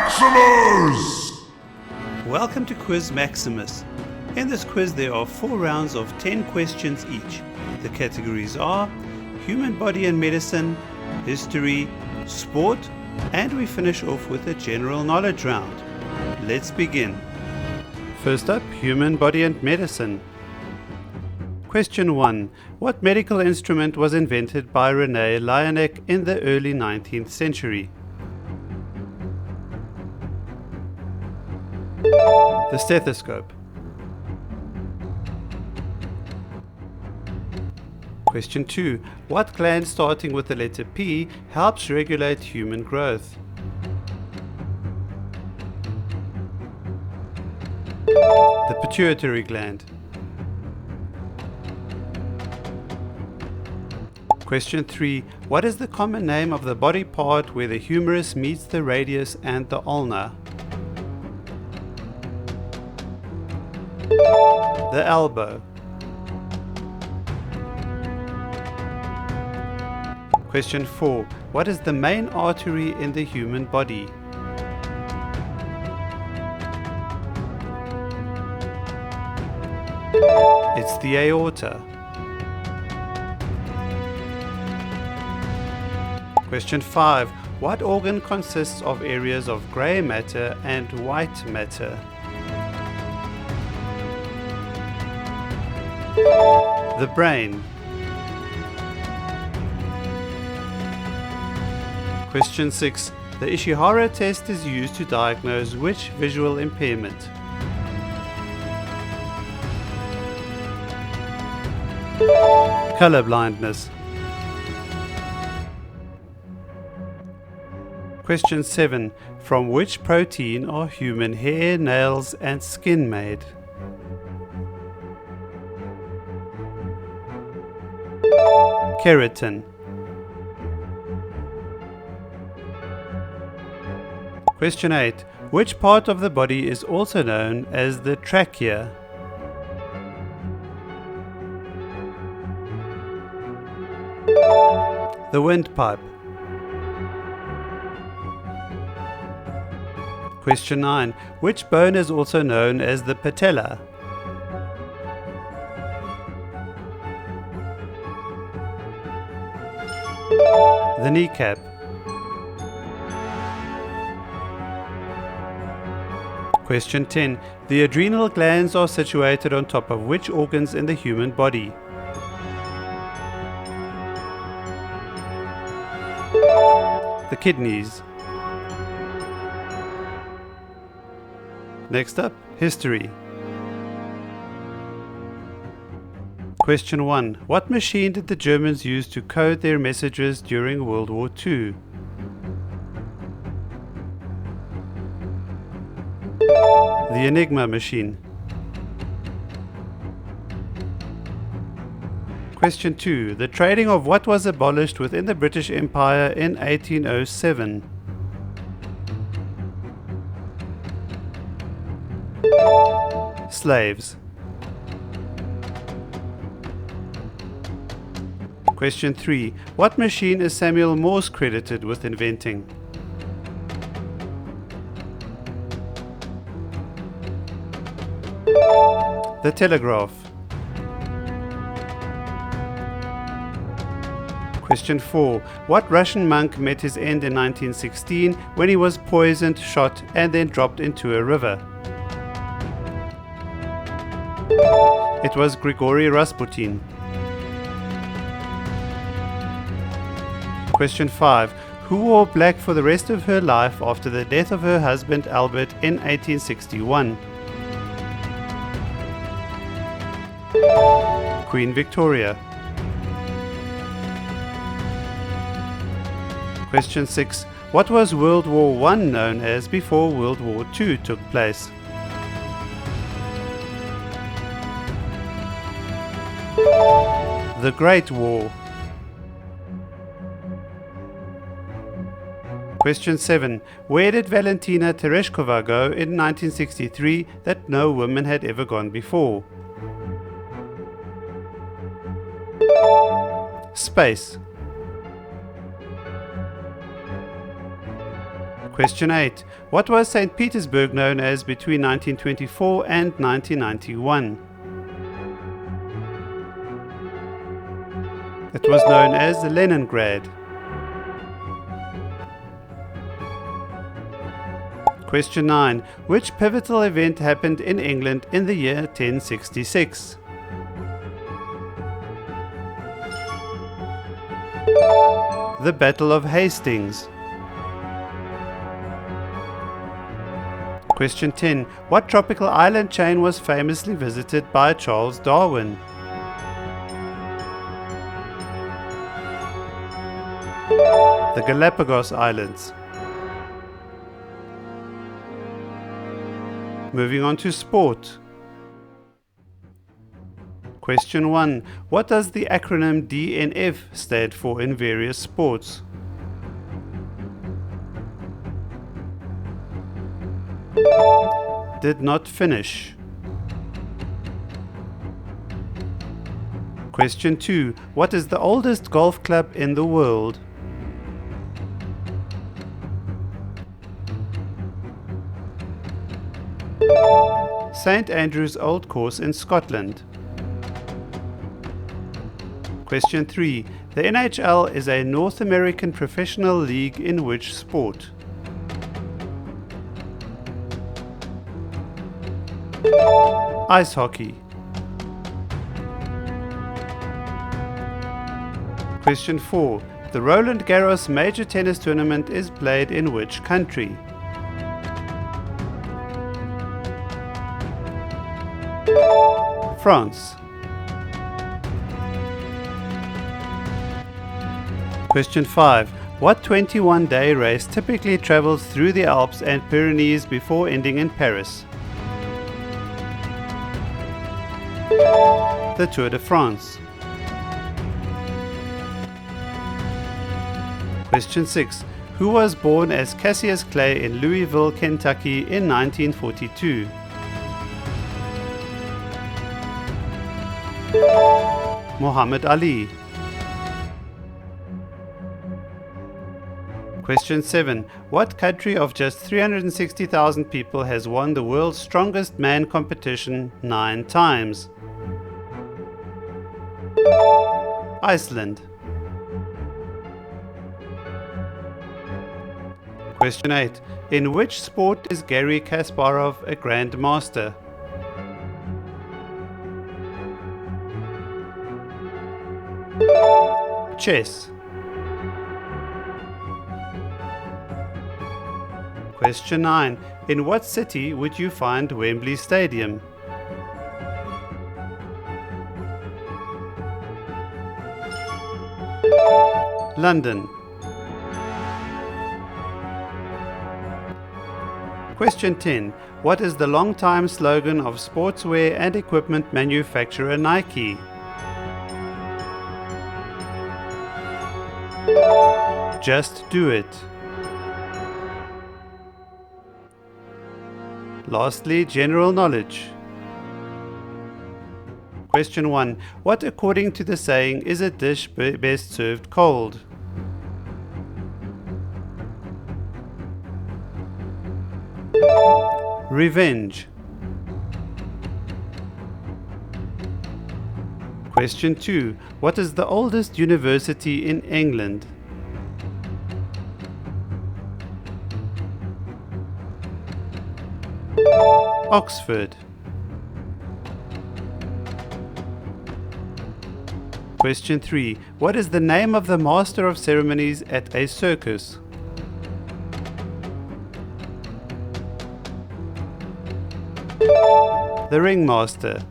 Maximus! Welcome to Quiz Maximus. In this quiz there are 4 rounds of 10 questions each. The categories are human body and medicine, history, sport, and we finish off with a general knowledge round. Let's begin. First up, human body and medicine. Question 1. What medical instrument was invented by René Laennec in the early 19th century? The stethoscope. Question 2. What gland starting with the letter P helps regulate human growth? The pituitary gland. Question 3. What is the common name of the body part where the humerus meets the radius and the ulna? The elbow. Question 4. What is the main artery in the human body? It's the aorta. Question 5. What organ consists of areas of grey matter and white matter? The brain. Question 6. The Ishihara test is used to diagnose which visual impairment? Color blindness. Question 7. From which protein are human hair, nails, and skin made? Keratin. Question 8. Which part of the body is also known as the trachea? The windpipe. Question 9. Which bone is also known as the patella? The kneecap. Question 10. The adrenal glands are situated on top of which organs in the human body? The kidneys. Next up, history. Question 1. What machine did the Germans use to code their messages during World War II? The Enigma machine. Question 2. The trading of what was abolished within the British Empire in 1807? Slaves. Question 3. What machine is Samuel Morse credited with inventing? The telegraph. Question 4. What Russian monk met his end in 1916 when he was poisoned, shot, and then dropped into a river? It was Grigory Rasputin. Question 5. Who wore black for the rest of her life after the death of her husband Albert in 1861? Queen Victoria. Question 6. What was World War I known as before World War II took place? The Great War. Question 7. Where did Valentina Tereshkova go in 1963 that no woman had ever gone before? Space. Question 8. What was St. Petersburg known as between 1924 and 1991? It was known as Leningrad. Question 9. Which pivotal event happened in England in the year 1066? The Battle of Hastings. Question 10. What tropical island chain was famously visited by Charles Darwin? The Galapagos Islands. Moving on to sport. Question 1. What does the acronym DNF stand for in various sports? Did not finish. Question 2. What is the oldest golf club in the world? St Andrew's Old Course in Scotland. Question 3. The NHL is a North American professional league in which sport? Ice hockey. Question 4. The Roland Garros major tennis tournament is played in which country? France. Question 5. What 21-day race typically travels through the Alps and Pyrenees before ending in Paris? The Tour de France. Question 6. Who was born as Cassius Clay in Louisville, Kentucky in 1942? Muhammad Ali. Question 7. What country of just 360,000 people has won the world's strongest man competition 9 times? Iceland. Question 8. In which sport is Garry Kasparov a grandmaster? Chess. Question 9. In what city would you find Wembley Stadium? London. Question 10. What is the long-time slogan of sportswear and equipment manufacturer Nike? Just do it. Lastly, general knowledge. Question 1. What, according to the saying, is a dish best served cold? Revenge. Question 2. What is the oldest university in England? Oxford. Question 3. What is the name of the master of ceremonies at a circus? The ringmaster.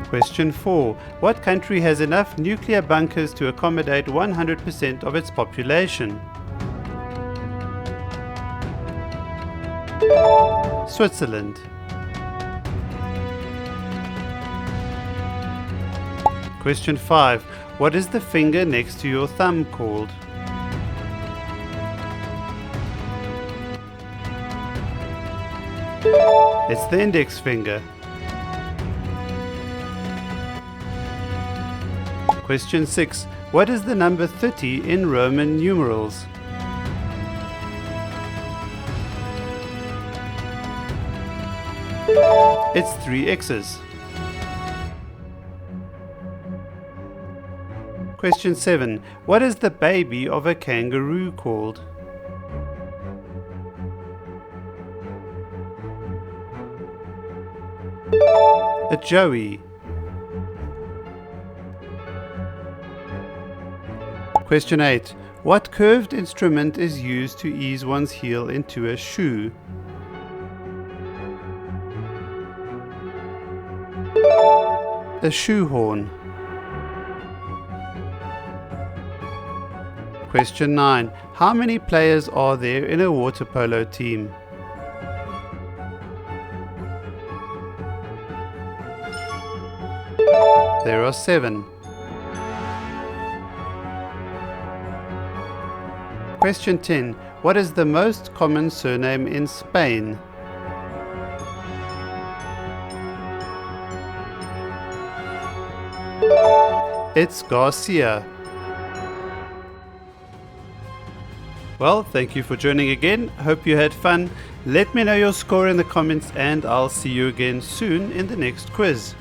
Question 4. What country has enough nuclear bunkers to accommodate 100% of its population? Switzerland. Question 5. What is the finger next to your thumb called? It's the index finger. Question 6. What is the number 30 in Roman numerals? It's 3 X's. Question 7. What is the baby of a kangaroo called? A joey. Question 8. What curved instrument is used to ease one's heel into a shoe? A shoehorn. Question 9. How many players are there in a water polo team? There are 7. Question 10. What is the most common surname in Spain? It's Garcia. Well, thank you for joining again. Hope you had fun. Let me know your score in the comments and I'll see you again soon in the next quiz.